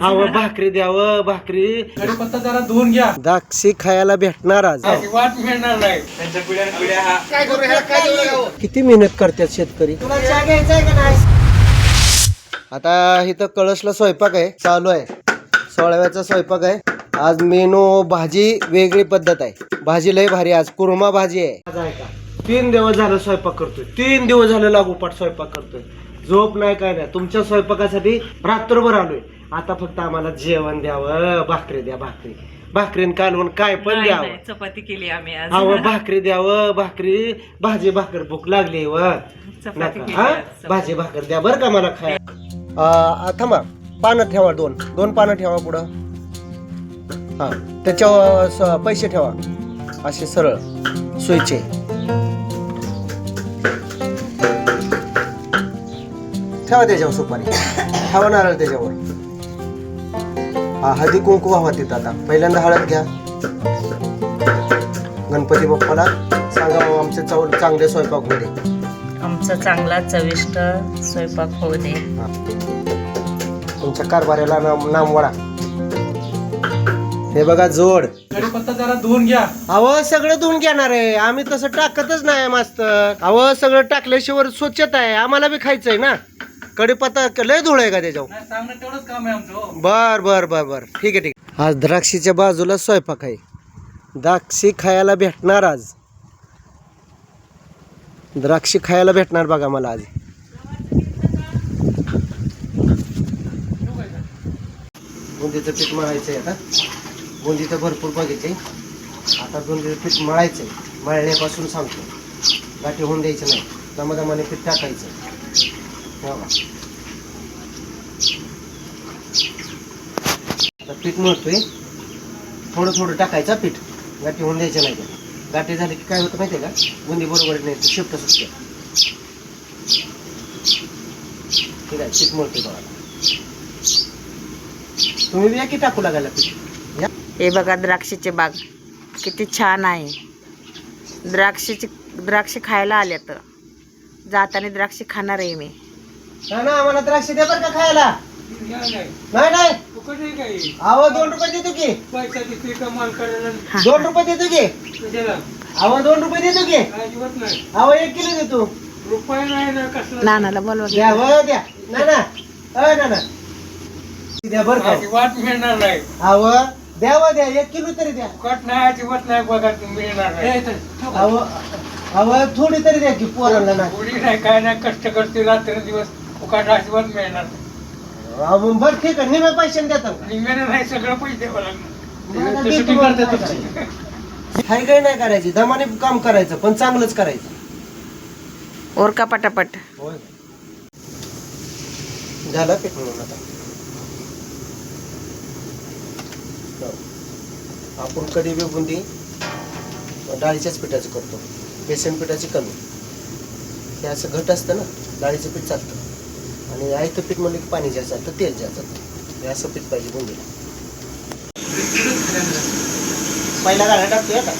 अहो भाकरी द्यावं भाकरी. कढीपत्ता जरा धुवून घ्या. द्राक्षी खायला भेटणार आज. वाट मिळणार नाही त्यांच्या पिढ्या काय करू ह्याला काय देऊ? किती मेहनत करतात शेतकरी. तुला चहा घ्यायचा आहे का नाही? आता इथं कळसला स्वयंपाक आहे चालू आहे. 16व्याचा स्वयंपाक आहे. आज मेनू भाजी वेगळी पद्धत आहे. भाजी लय भारी आज कुर्मा भाजी आहे. 3 दिवस झालं स्वयंपाक करतोय. 3 दिवस झालं लागोपाठ स्वयंपाक करतोय. झोप नाही काय नाही. तुमच्या स्वयंपाकासाठी रात्रभर आलोय. आता फक्त आम्हाला जेवण द्यावं. भाकरी द्या भाकरी. भाकरीन कालवण काय पण द्यावं. चपाती केली आम्ही आज. अहो भाकरी द्यावं भाकरी. भाजी भाकर भूक लागली व चपाती केली हा आज. भाजी भाकर द्या बरं का मला खाय. थांबा पानं ठेवा. दोन पानं ठेवा पुढं. हा त्याच्यावर पैसे ठेवा असे सरळ सोयीचे. ठेवा त्याच्यावर सुपारी. ठेवा नारळ त्याच्यावर. हा हळदी कुंकू व्हावा तिथं. आता पहिल्यांदा हळद घ्या. गणपती बाप्पाला सांगा आमचे चांगले स्वयंपाक होऊ दे. आमचा चांगला चविष्ट स्वयंपाक होऊ दे. तुमच्या कारभाराला नाम वडा. हे बघा जोड. कढीपत्ता जरा धुवून घ्या. अहो सगळं धुवून घेणार आहे. आम्ही तसं टाकतच नाही मास्तर. अहो सगळं टाकल्याशिवाय स्वच्छता आहे. आम्हाला बी खायचंय ना. कढीपत्ता लय धुळ आहे का त्याच्यावर. नाही, सांगणं तेवढंच काम आहे आमचं. बर बर बर बर ठीक आहे ठीक आहे. आज द्राक्षीच्या बाजूला स्वयंपाक आहे. द्राक्षी खायला भेटणार आज. द्राक्षी खायला भेटणार बघा मला आज. बुंदीचं पीठ मळायचंय आता. बुंदीचं भरपूर बघितले. आता बुंदीचं पीठ मळायचंय. मळण्यापासून सांगतो. गाठी होऊन द्यायचं नाही. दमादमाने पीठ टाकायचं. आता पीठ मळतोय. थोडं थोडं टाकायचं पीठ. गाठी होऊन द्यायचं नाही. गाठी झाली की काय होतं माहिती आहे का. बुंदी बरोबर नाही शिफ्ट सुटते. ठीक आहे पीठ मळतोय बघा. तुम्ही बी या की टाकू लागायला पीठ. हे बघा द्राक्षीचे बाग किती छान आहे. द्राक्ष खायला आले तर जाताना द्राक्ष खाणार आहे मी. ना आम्हाला द्राक्ष द्या बरं का खायला. नाही नाही अहो 2 रुपये देतो की. 2 रुपये देतो की. अहो 2 रुपये देतो की. अहो 1 किलो देतो. नानाला बोलवा. द्या हो द्या. ना ना द्या बरं का. वाट मिळणार नाही. अहो द्यावं द्या. 1 किलो तरी द्या. कट नाही अजिबात नाही बघा तुम्ही मिळणार नाही. अहो थोडी तरी द्या की पोरांना ना. पुढी नाही काय नाही कष्ट करते रात्र दिवस फुकट अजिबात मिळणार नाही. अहो बरं ठीक आहे. निम्या पैशाने देता का. निघायला नाही सगळं पैसे द्यावं लागणार. देतो तसं बरं करते काय. तुमची. हाय काय नाही करायची. दमाने काम करायचं पण चांगलंच करायचं. ओरका पटापट. होय झालं पीठ म्हणून. आता आपण कधी बी बुंदी डाळीच्याच पिठाचं करतो. बेसन पिठाची कमी. हे असं घट असतं ना. डाळीचं पीठ चालतं. आणि आयतं पीठ म्हणलं की पाणी जास्त चालतं तेल जास्त चालतं. हे असं पीठ पाहिजे बुंदीला. पहिला गाड्या टाकतोय आता.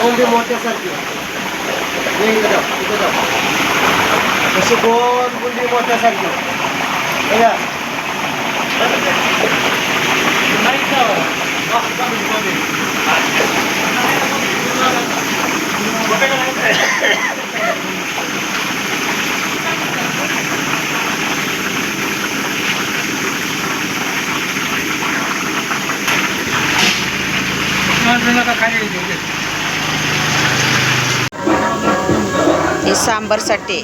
बुंदी मोठ्यासारखी. इकडे जाऊ. अशी गोल बुंदी मोठ्यासारखी. बघा हे सांबारसाठी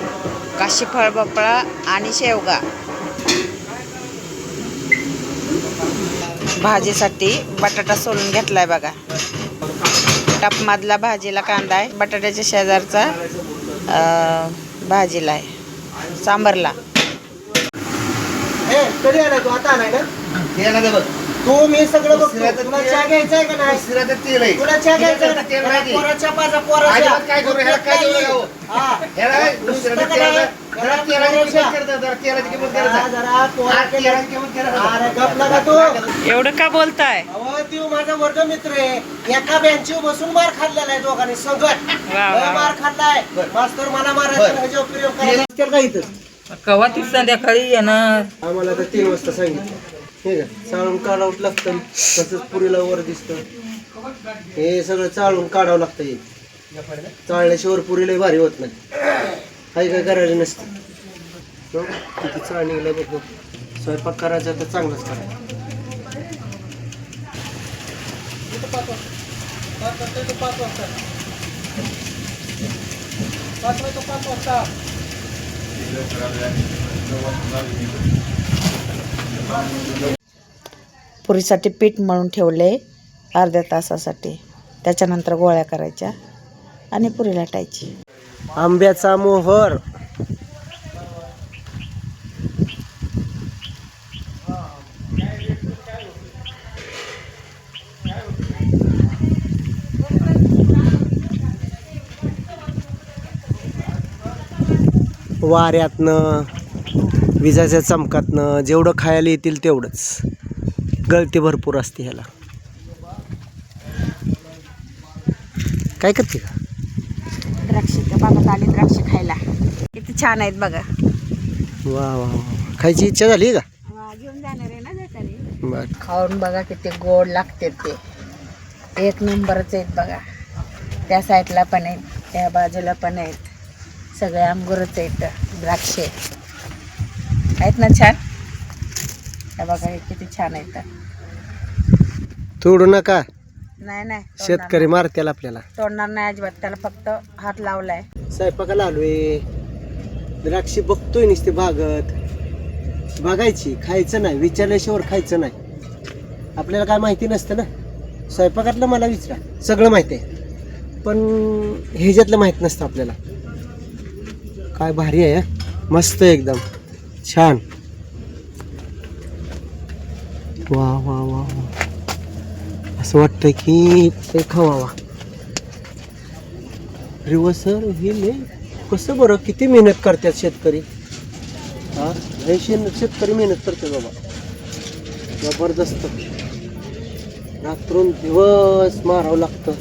काशी फळ भोपळा आणि शेवगा. भाजीसाठी बटाटा सोलून घेतलाय बघा. टपमधला भाजीला कांदा आहे. बटाट्याच्या शेजारचा भाजीला आहे. सांबारला कधी आलाय तू. आता आलाय ना. तू मी सगळं बघतो. तुला चहा घ्यायचा आहे का नाही. तुला चहा घ्यायचा आहे का? पोराच्या माझा पोराच्या. काय करू ह्याला काय देऊ? हा. ह्याला दुसऱ्याला तेल जरा पोहा केला. अरे गप नका तू. एवढं का बोलताय? अहो त्यो माझा वर्ग मित्र आहे. एका बेंचवर बसून मार खाल्लेला आहे दोघांनी संगत. वा, वा. मार खाल्लाय. मास्तर मला मारायचं ह्याच्यावर प्रयोग करायचा असतील का इथं? कवा ती संध्याकाळी येणार? आम्हाला तर 3 वाजता सांगितलं. हे का चाळून काढावं लागतं. तसंच पुरीला वर दिसतं. हे सगळं चाळून काढावं लागतं. हे चाळल्याशिवाय पुरीला भारी होत नाही. काही काय करायचं नसतं. हो? किती चाळ निघलं बघ. स्वयंपाक करायचा तर चांगलंच करायचं. पुरीसाठी पीठ मळून ठेवले अर्ध्या तासासाठी. त्याच्यानंतर गोळ्या करायच्या आणि पुरी लाटायची. आंब्याचा मोहर. वाऱ्यातनं विजाच्या चमकातनं जेवढं खायला येतील तेवढंच. गळती भरपूर असते ह्याला. काय करते का? द्राक्ष बाबा आले द्राक्ष खायला. किती छान आहेत बघा. वा वा वा. खायची इच्छा झाली का? घेऊन जाणार आहे ना जाताना. बर. खाऊन बघा किती गोड लागते ते. एक नंबरच आहेत बघा. त्या साईडला पण आहेत, त्या बाजूला पण आहेत. सगळे अंगूरच आहेत. द्राक्षे आहेत ना छान. हे बघा हे किती छान आहेत. तोडू नका. नाही नाही शेतकरी मारतील आपल्याला. तोडणार नाही अजिबात. त्याला फक्त हात लावलाय. स्वयंपाकाला आलोय. द्राक्षी बघतोय नुसते बागत. बघायची, खायचं नाही. विचारल्याशिवाय खायचं नाही. आपल्याला काय माहिती नसतं ना. स्वयंपाकातलं मला विचारा, सगळं माहिती आहे. पण ह्याच्यातलं माहीत नसतं आपल्याला. काय भारी आहे. मस्त एकदम छान. वा वा वा वा. असं वाटतं की ते खावावा. रिवर्सर हे कसं बरं किती मेहनत करतात शेतकरी. हा हे शेतकरी मेहनत करते बाबा. जबरदस्त. रात्रून दिवस मारावं लागतं.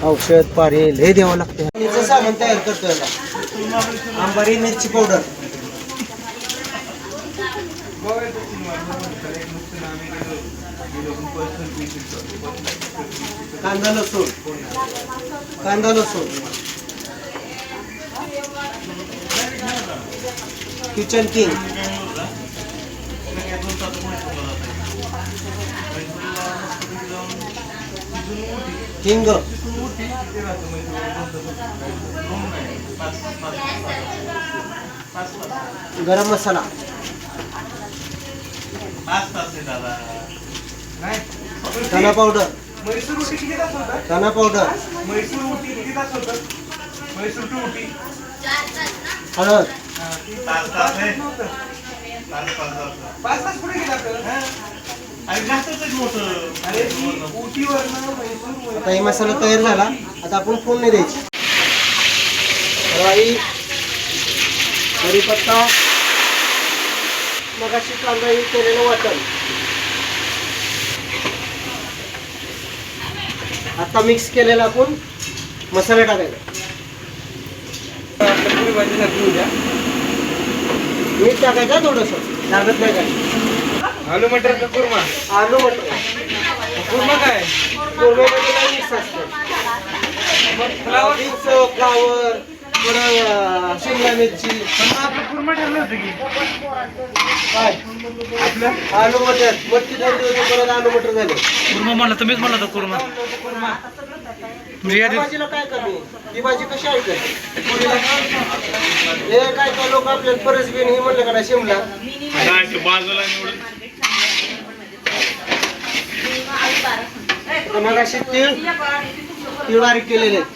औषध पाणी हे द्यावं लागतं. याचं सामान तयार करतो याला. आंबारी मिरची पावडर. कांदा लसूण. कांदा लसूण. Kitchen king. हिंग. गरम मसाला. धना पावडर. धना पावडर. हळद. आता हे मसाला तयार झाला. आता आपण फोडणी द्यायची. राई, कढीपत्ता, मगाशी कांदा हे केलेलं वाटण. आता मिक्स केलेला आपण मसाला टाकायचा. मीठ टाकायचं थोडंसं. लागत नाही काय. आलू मटर का कुर्मा? आलू मटर. कुर्मा काय? कोरड्यामध्ये नाही मिक्स असतं. बीन्स, फ्लावर, पुन्हा शिमला मिरची. आपलं कुर्मा ठरलं होतं की काय आपलं आलू मटर. मटकी थोडी होती, परत आलू मटर झाले. कुर्मा म्हणलं तुम्हीच म्हणला होता कुर्मा. या भाजीला काय कमी? ही भाजी कशी आहे तर? हे काय काय लोक आपल्याला परस बिन हे म्हणलं का नाही शिमला. बाजूला निवडून मग अशी तीळ बारीक केलेले आहेत.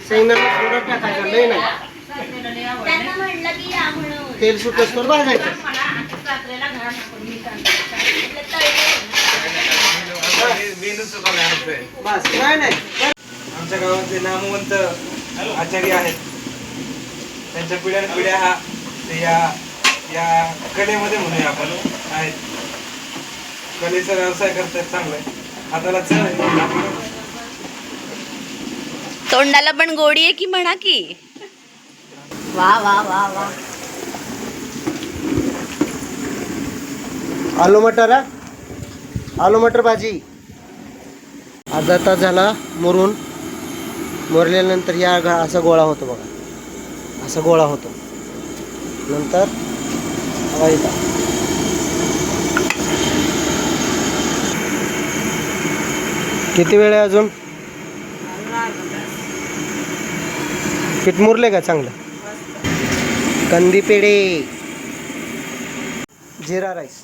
शेंगदाणा थोडं टाकायचं, लई नाही. तेल सुटस तर भाजायचं. बस नाही नाही. आमच्या गावातले नामवंत आचार्य आहेत त्यांच्या पिढ्या हा ते या कलेमध्ये म्हणूया आपण आहेत. कलेचा व्यवसाय करतात चांगला आहे. हाताला चव आहे. तोंडाला पण गोडी आहे की म्हणा की. वा वा वा वा. आलू मटर हा? आलू मटर भाजी अर्धा तास झाला मुरून. मुरल्यानंतर या असा गोळा होतो बघा, असा गोळा होतो. नंतर हवा येतात. किती वेळ आहे अजून? पीठ मुरले का चांगलं? कंदी पेढे, जिरा राईस.